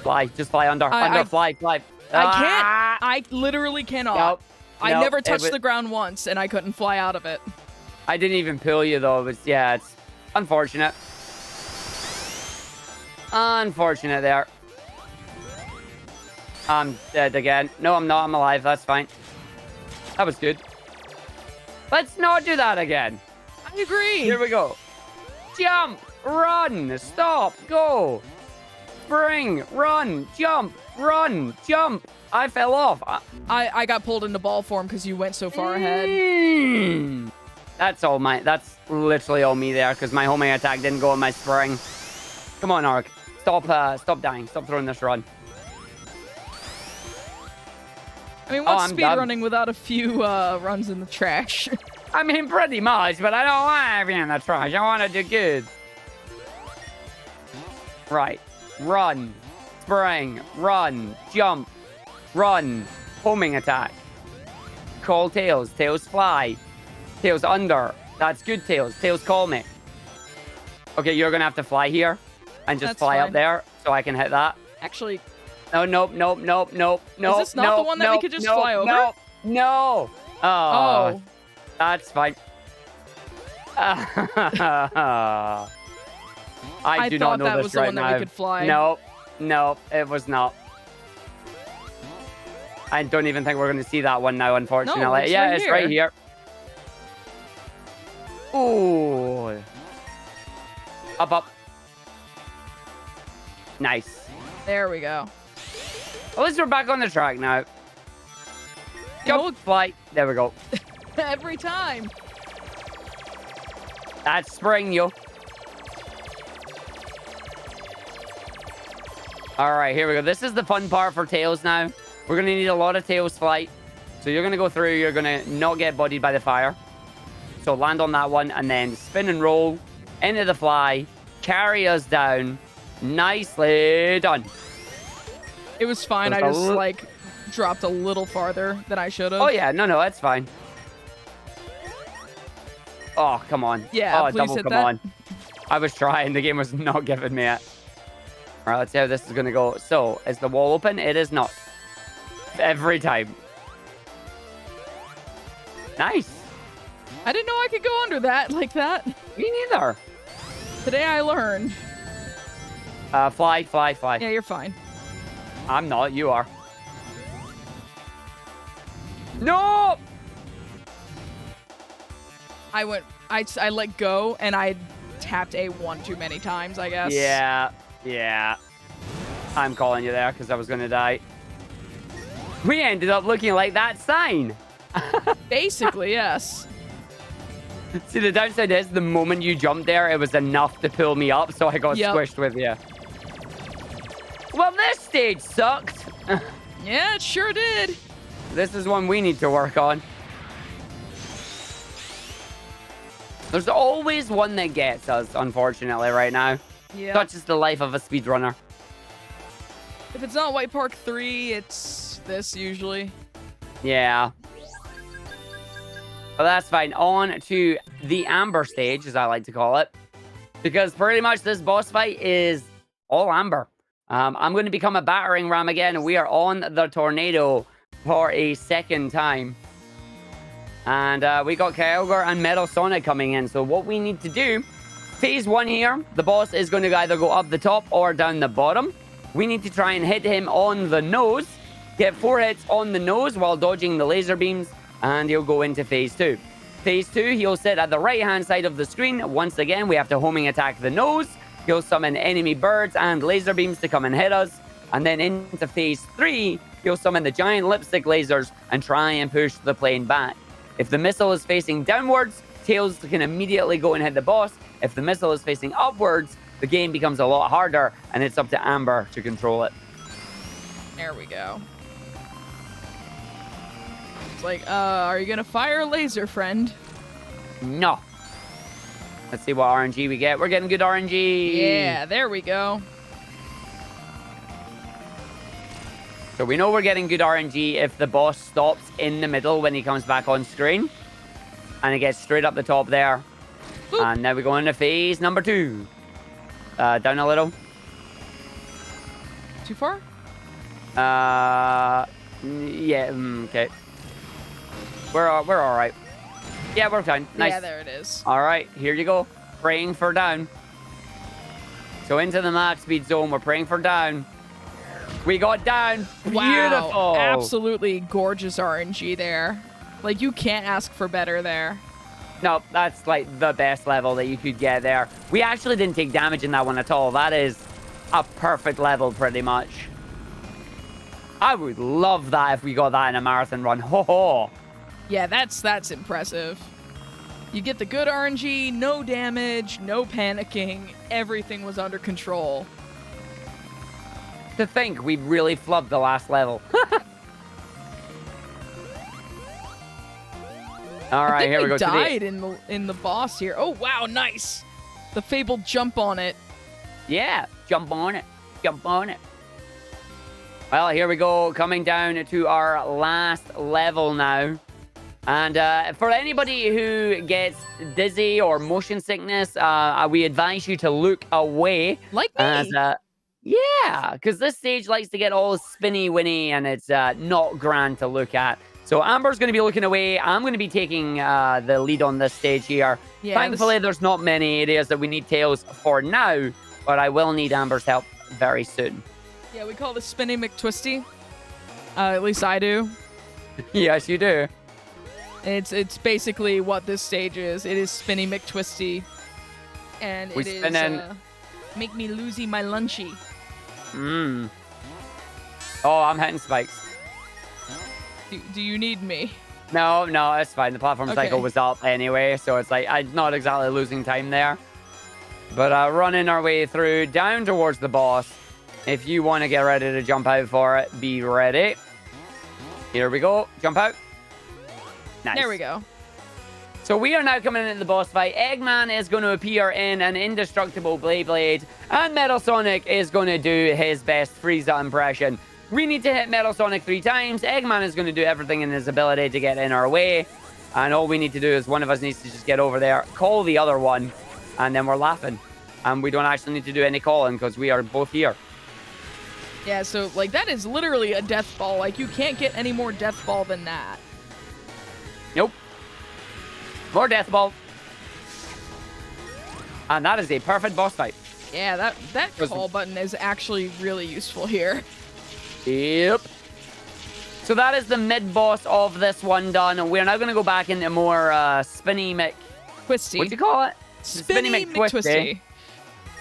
Speaker 1: Fly. Just fly under. Fly.
Speaker 2: I can't. I literally cannot.
Speaker 1: Nope.
Speaker 2: I never touched the ground once, and I couldn't fly out of it.
Speaker 1: I didn't even pull you, though. It's unfortunate. Unfortunate there. I'm dead again. No, I'm not. I'm alive. That's fine. That was good. Let's not do that again.
Speaker 2: I agree.
Speaker 1: Here we go. Jump. Run. Stop. Go. Spring. Run. Jump. Run. Jump. I fell off.
Speaker 2: I got pulled into ball form because you went so far ahead.
Speaker 1: That's all that's literally all me there because my homing attack didn't go on my spring. Come on, Ark. Stop dying. Stop throwing this run.
Speaker 2: I mean, what's speedrunning without a few runs in the trash?
Speaker 1: I mean, pretty much, but I don't want to be in the trash. I want to do good. Right. Run. Spring. Run. Jump. Run. Homing attack. Call Tails. Tails fly. Tails under. That's good, Tails. Tails call me. Okay, you're going to have to fly here and just fly up there so I can hit that.
Speaker 2: Actually...
Speaker 1: Nope.
Speaker 2: Is this not the one that we could just fly over?
Speaker 1: No. Oh. That's fine. I do not know
Speaker 2: that
Speaker 1: this
Speaker 2: was the
Speaker 1: right
Speaker 2: one
Speaker 1: now.
Speaker 2: that we could fly.
Speaker 1: No, it was not. I don't even think we're going to see that one now, unfortunately.
Speaker 2: No, it's
Speaker 1: it's right here. Ooh. Up. Nice.
Speaker 2: There we go.
Speaker 1: At least we're back on the track now. Jump, flight. There we go.
Speaker 2: Every time.
Speaker 1: That's spring, yo. All right, here we go. This is the fun part for Tails now. We're going to need a lot of Tails flight. So you're going to go through. You're going to not get bodied by the fire. So land on that one and then spin and roll into the fly. Carry us down. Nicely done.
Speaker 2: It was fine. I just, dropped a little farther than I should have.
Speaker 1: Oh, yeah. No, that's fine. Oh, come on.
Speaker 2: Yeah,
Speaker 1: oh,
Speaker 2: please
Speaker 1: double
Speaker 2: hit
Speaker 1: come
Speaker 2: that.
Speaker 1: on. I was trying. The game was not giving me it. All right, let's see how this is going to go. So, is the wall open? It is not. Every time. Nice.
Speaker 2: I didn't know I could go under that like that.
Speaker 1: Me neither.
Speaker 2: Today I learned.
Speaker 1: Fly.
Speaker 2: Yeah, you're fine.
Speaker 1: I'm not. You are. No!
Speaker 2: I let go and I tapped A1 too many times, I guess.
Speaker 1: Yeah. I'm calling you there because I was going to die. We ended up looking like that sign.
Speaker 2: Basically, yes.
Speaker 1: See, the downside is the moment you jumped there, it was enough to pull me up, so I got
Speaker 2: Yep.
Speaker 1: squished with you. Well, this stage sucked.
Speaker 2: Yeah, it sure did.
Speaker 1: This is one we need to work on. There's always one that gets us, unfortunately, right now.
Speaker 2: Yeah.
Speaker 1: Such is the life of a speedrunner.
Speaker 2: If it's not White Park 3, it's this usually.
Speaker 1: Yeah. But that's fine. On to the Amber stage, as I like to call it. Because pretty much this boss fight is all Amber. I'm going to become a battering ram again, and we are on the tornado for a second time. And we got Kyogre and Metal Sonic coming in. So what we need to do, phase 1 here, the boss is going to either go up the top or down the bottom. We need to try and hit him on the nose, get 4 hits on the nose while dodging the laser beams, and he'll go into phase 2. Phase 2, he'll sit at the right-hand side of the screen. Once again, we have to homing attack the nose. He'll summon enemy birds and laser beams to come and hit us. And then into phase 3, he'll summon the giant lipstick lasers and try and push the plane back. If the missile is facing downwards, Tails can immediately go and hit the boss. If the missile is facing upwards, the game becomes a lot harder, and it's up to Amber to control it.
Speaker 2: There we go. It's like, are you gonna fire a laser, friend?
Speaker 1: No. Let's see what RNG we get. We're getting good RNG.
Speaker 2: Yeah, there we go.
Speaker 1: So we know we're getting good RNG if the boss stops in the middle when he comes back on screen. And it gets straight up the top there.
Speaker 2: Boop.
Speaker 1: And now we go into phase number 2. Down a little.
Speaker 2: Too far?
Speaker 1: Yeah, okay. We're all right. Yeah, we're fine. Nice.
Speaker 2: Yeah, there it is.
Speaker 1: All right, here you go. Praying for down. So into the max speed zone. We're praying for down. We got down.
Speaker 2: Wow,
Speaker 1: Beautiful.
Speaker 2: absolutely gorgeous RNG there. Like, you can't ask for better there.
Speaker 1: No, that's like the best level that you could get there. We actually didn't take damage in that one at all. That is a perfect level, pretty much. I would love that if we got that in a marathon run. Ho ho.
Speaker 2: Yeah, that's impressive. You get the good RNG, no damage, no panicking. Everything was under control.
Speaker 1: To think we really flubbed the last level. All right, here we go.
Speaker 2: Died in the boss here. Oh wow, nice. The fabled jump on it.
Speaker 1: Yeah, jump on it. Jump on it. Well, here we go. Coming down to our last level now. And for anybody who gets dizzy or motion sickness, we advise you to look away.
Speaker 2: Like me.
Speaker 1: Yeah, because this stage likes to get all spinny-winny, and it's not grand to look at. So Amber's going to be looking away. I'm going to be taking the lead on this stage here.
Speaker 2: Yeah,
Speaker 1: Thankfully, there's not many areas that we need Tails for now, but I will need Amber's help very soon.
Speaker 2: Yeah, we call this Spinny McTwisty. At least I do.
Speaker 1: Yes, you do.
Speaker 2: It's basically what this stage is. It is Spinny McTwisty. And it is make me losey my lunchy.
Speaker 1: Mmm. Oh, I'm hitting spikes.
Speaker 2: Do you need me?
Speaker 1: No, it's fine. The platform cycle was up anyway, so it's like I'm not exactly losing time there. But running our way through down towards the boss. If you want to get ready to jump out for it, be ready. Here we go. Jump out. Nice.
Speaker 2: There we go.
Speaker 1: So we are now coming into the boss fight. Eggman is going to appear in an indestructible Beyblade, and Metal Sonic is going to do his best Frieza impression. We need to hit Metal Sonic 3 times. Eggman is going to do everything in his ability to get in our way, and all we need to do is one of us needs to just get over there, call the other one, and then we're laughing. And we don't actually need to do any calling because we are both here.
Speaker 2: Yeah, so, like, that is literally a death ball. Like, you can't get any more death ball than that.
Speaker 1: Nope. More death ball. And that is a perfect boss fight.
Speaker 2: Yeah, that call button is actually really useful here.
Speaker 1: Yep. So that is the mid-boss of this one done. We're now going to go back into more Spinny
Speaker 2: Twisty.
Speaker 1: What'd you call it?
Speaker 2: Spinny McTwisty.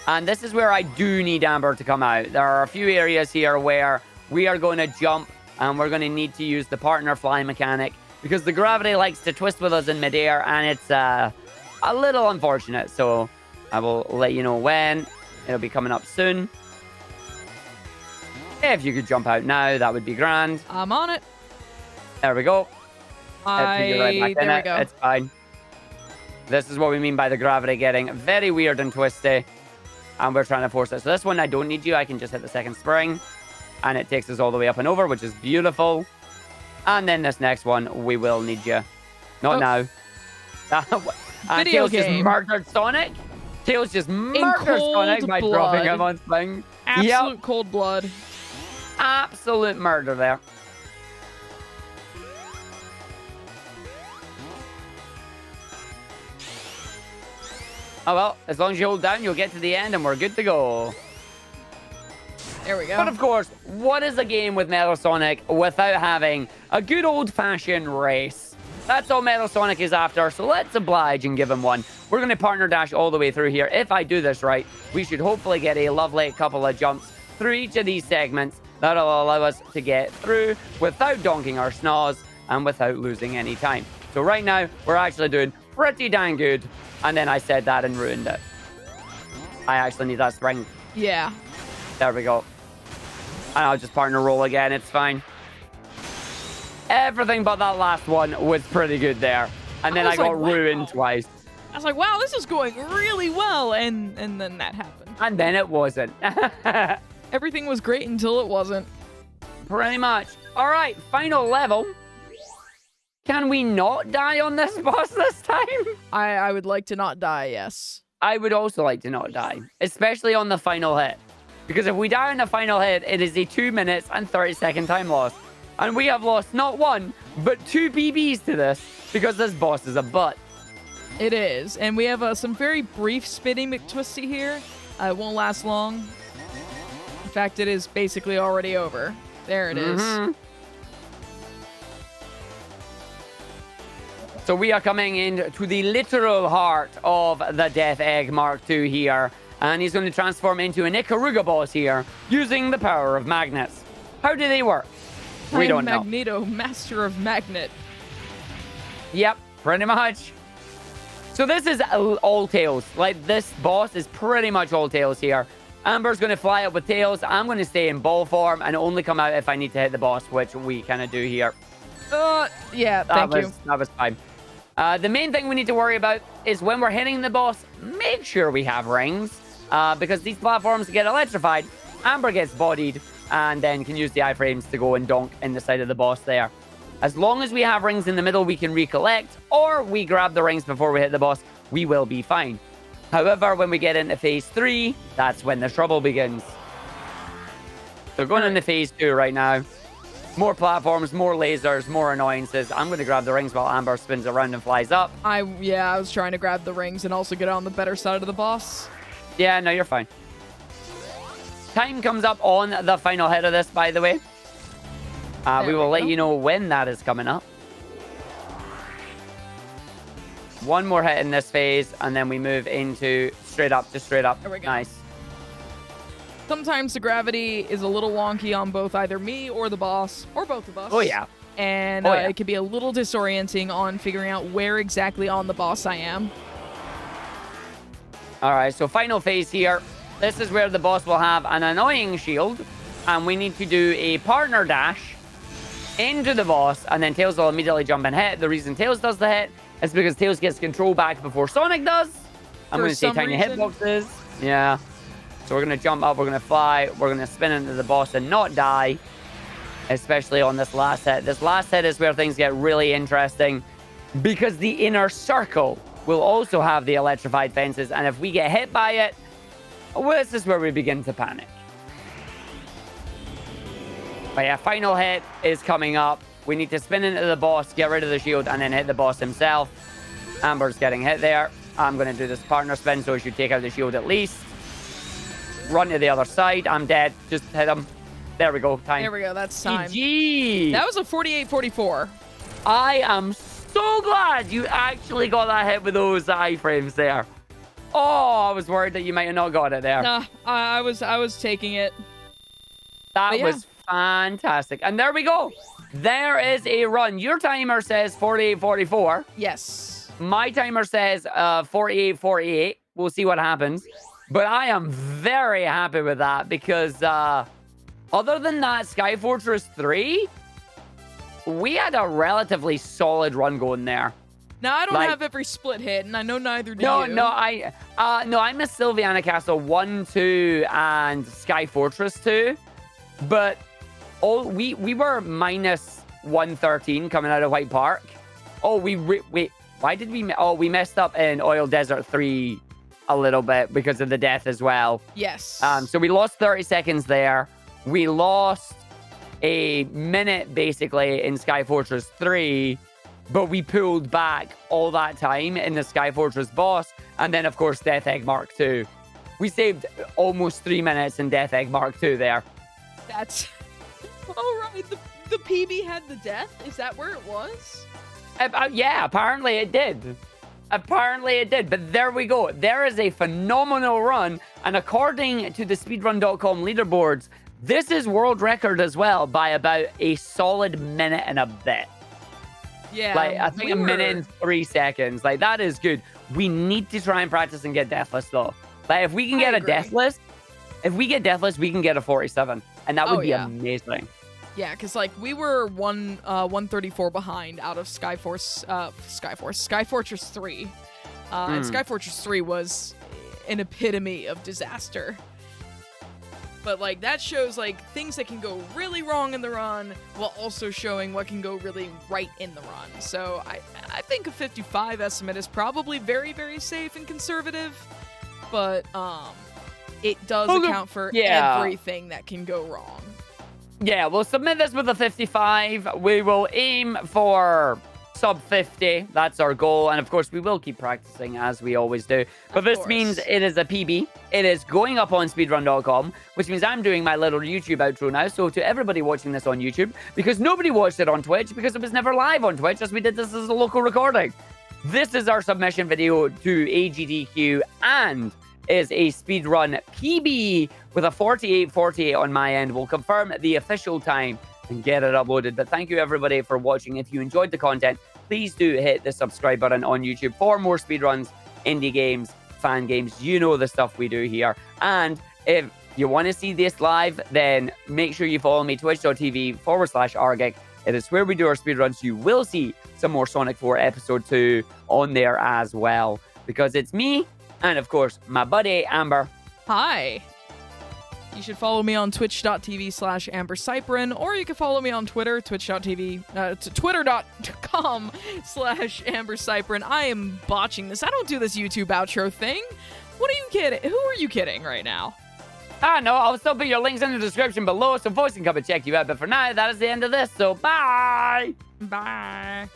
Speaker 1: And this is where I do need Amber to come out. There are a few areas here where we are going to jump and we're going to need to use the partner fly mechanic because the gravity likes to twist with us in midair and it's a little unfortunate. So I will let you know when. It'll be coming up soon. If you could jump out now, that would be grand.
Speaker 2: I'm on it.
Speaker 1: There we go.
Speaker 2: There we go.
Speaker 1: It's fine. This is what we mean by the gravity getting very weird and twisty. And we're trying to force it. So this one, I don't need you. I can just hit the second spring. And it takes us all the way up and over, which is beautiful. And then this next one, we will need you. Not now. And
Speaker 2: Video
Speaker 1: Tails
Speaker 2: game.
Speaker 1: just murdered Sonic. Tails just murdered Sonic by dropping him on spring.
Speaker 2: Absolute cold blood.
Speaker 1: Absolute murder there. Oh, well, as long as you hold down, you'll get to the end and we're good to go.
Speaker 2: There we go.
Speaker 1: But of course, what is a game with Metal Sonic without having a good old-fashioned race? That's all Metal Sonic is after, so let's oblige and give him one. We're going to partner dash all the way through here. If I do this right, we should hopefully get a lovely couple of jumps through each of these segments that'll allow us to get through without donking our snaz and without losing any time. So right now, we're actually doing pretty dang good. And then I said that and ruined it. I actually need that spring.
Speaker 2: Yeah.
Speaker 1: There we go. And I'll just partner roll again. It's fine. Everything but that last one was pretty good there. And then I got ruined twice.
Speaker 2: I was like, wow, this is going really well. And then that happened.
Speaker 1: And then it wasn't.
Speaker 2: Everything was great until it wasn't.
Speaker 1: Pretty much. All right, final level. Can we not die on this boss this time?
Speaker 2: I would like to not die, yes.
Speaker 1: I would also like to not die, especially on the final hit. Because if we die on the final hit, it is a 2 minutes and 30-second time loss. And we have lost not one, but 2 PBs to this because this boss is a butt.
Speaker 2: It is. And we have some very brief spinning McTwisty here. It won't last long. In fact, it is basically already over. There it is.
Speaker 1: So we are coming into the literal heart of the Death Egg Mark II here. And he's going to transform into an Ikaruga boss here using the power of magnets. How do they work? We don't know.
Speaker 2: Magneto, master of magnet.
Speaker 1: Yep, pretty much. So this is all Tails. Like, this boss is pretty much all Tails here. Amber's going to fly up with Tails. I'm going to stay in ball form and only come out if I need to hit the boss, which we kind of do here.
Speaker 2: Yeah, thank you.
Speaker 1: That was fine. The main thing we need to worry about is when we're hitting the boss, make sure we have rings. Because these platforms get electrified, Amber gets bodied, and then can use the iframes to go and donk in the side of the boss there. As long as we have rings in the middle, we can recollect, or we grab the rings before we hit the boss, we will be fine. However, when we get into phase 3, that's when the trouble begins. So going into phase 2 right now. More platforms, more lasers, more annoyances. I'm going to grab the rings while Amber spins around and flies up.
Speaker 2: I was trying to grab the rings and also get on the better side of the boss.
Speaker 1: Yeah, no, you're fine. Time comes up on the final hit of this, by the way. We will let you know when that is coming up. One more hit in this phase, and then we move into straight up to straight up.
Speaker 2: There we go.
Speaker 1: Nice.
Speaker 2: Sometimes the gravity is a little wonky on both either me or the boss, or both of us.
Speaker 1: Oh, yeah.
Speaker 2: And it can be a little disorienting on figuring out where exactly on the boss I am.
Speaker 1: All right, so final phase here. This is where the boss will have an annoying shield, and we need to do a partner dash into the boss, and then Tails will immediately jump and hit. The reason Tails does the hit is because Tails gets control back before Sonic does. I'm going to say tiny hitboxes. Yeah. So we're going to jump up, we're going to fly, we're going to spin into the boss and not die, especially on this last hit. This last hit is where things get really interesting because the inner circle will also have the electrified fences, and if we get hit by it, well, this is where we begin to panic. But yeah, final hit is coming up. We need to spin into the boss, get rid of the shield, and then hit the boss himself. Amber's getting hit there. I'm going to do this partner spin, so it should take out the shield at least. Run to the other side. I'm dead. Just hit him. There we go. Time.
Speaker 2: There we go. That's time.
Speaker 1: GG.
Speaker 2: That was a 48-44.
Speaker 1: I am so glad you actually got that hit with those iframes there. Oh, I was worried that you might have not got it there.
Speaker 2: Nah, I was taking it.
Speaker 1: That
Speaker 2: yeah.
Speaker 1: was fantastic. And there we go. There is a run. Your timer says 48:44.
Speaker 2: Yes.
Speaker 1: My timer says 48:48. We'll see what happens. But I am very happy with that because other than that Sky Fortress 3, we had a relatively solid run going there.
Speaker 2: Now, I don't have every split hit, and I know neither do you.
Speaker 1: No, I missed Sylviana Castle 1, 2, and Sky Fortress 2. But we were minus 113 coming out of White Park. Oh, wait, why did we... Oh, we messed up in Oil Desert 3 a little bit because of the death as well.
Speaker 2: Yes.
Speaker 1: So we lost 30 seconds there. We lost a minute, basically, in Sky Fortress 3. But we pulled back all that time in the Sky Fortress boss. And then, of course, Death Egg Mark II. We saved almost 3 minutes in Death Egg Mark II there.
Speaker 2: That's... Oh, right. The PB had the death? Is that where it was?
Speaker 1: Yeah, apparently it did. Apparently it did. But there we go. There is a phenomenal run. And according to the Speedrun.com leaderboards, this is world record as well by about a solid minute and a bit.
Speaker 2: Yeah.
Speaker 1: Like, I think a minute and 3 seconds. Like, that is good. We need to try and practice and get deathless, though. Like, if we can get a deathless, we can get a 47. And that would be amazing.
Speaker 2: Yeah, because, like, we were 134 behind out of Sky Fortress 3. And Sky Fortress 3 was an epitome of disaster. But, like, that shows, like, things that can go really wrong in the run while also showing what can go really right in the run. So I think a 55 estimate is probably very, very safe and conservative. But it does account for everything that can go wrong.
Speaker 1: Yeah, we'll submit this with a 55. We will aim for sub 50. That's our goal. And of course, we will keep practicing as we always do. But this means it is a PB. It is going up on speedrun.com, which means I'm doing my little YouTube outro now. So to everybody watching this on YouTube, because nobody watched it on Twitch because it was never live on Twitch as we did this as a local recording. This is our submission video to AGDQ and is a speedrun PB with a 48:48 on my end. We'll confirm the official time and get it uploaded. But thank you everybody for watching. If you enjoyed the content, please do hit the subscribe button on YouTube for more speedruns, indie games, fan games. You know the stuff we do here. And if you want to see this live, then make sure you follow me, twitch.tv/Argick. It is where we do our speedruns. You will see some more Sonic 4 Episode 2 on there as well. Because it's me and, of course, my buddy Amber.
Speaker 2: Hi. You should follow me on twitch.tv/AmberCyprin, or you can follow me on Twitter, twitter.com/AmberCyprin. I am botching this. I don't do this YouTube outro thing. What are you kidding? Who are you kidding right now?
Speaker 1: I know. I'll still put your links in the description below so folks can come and check you out. But for now, that is the end of this. So, bye!
Speaker 2: Bye.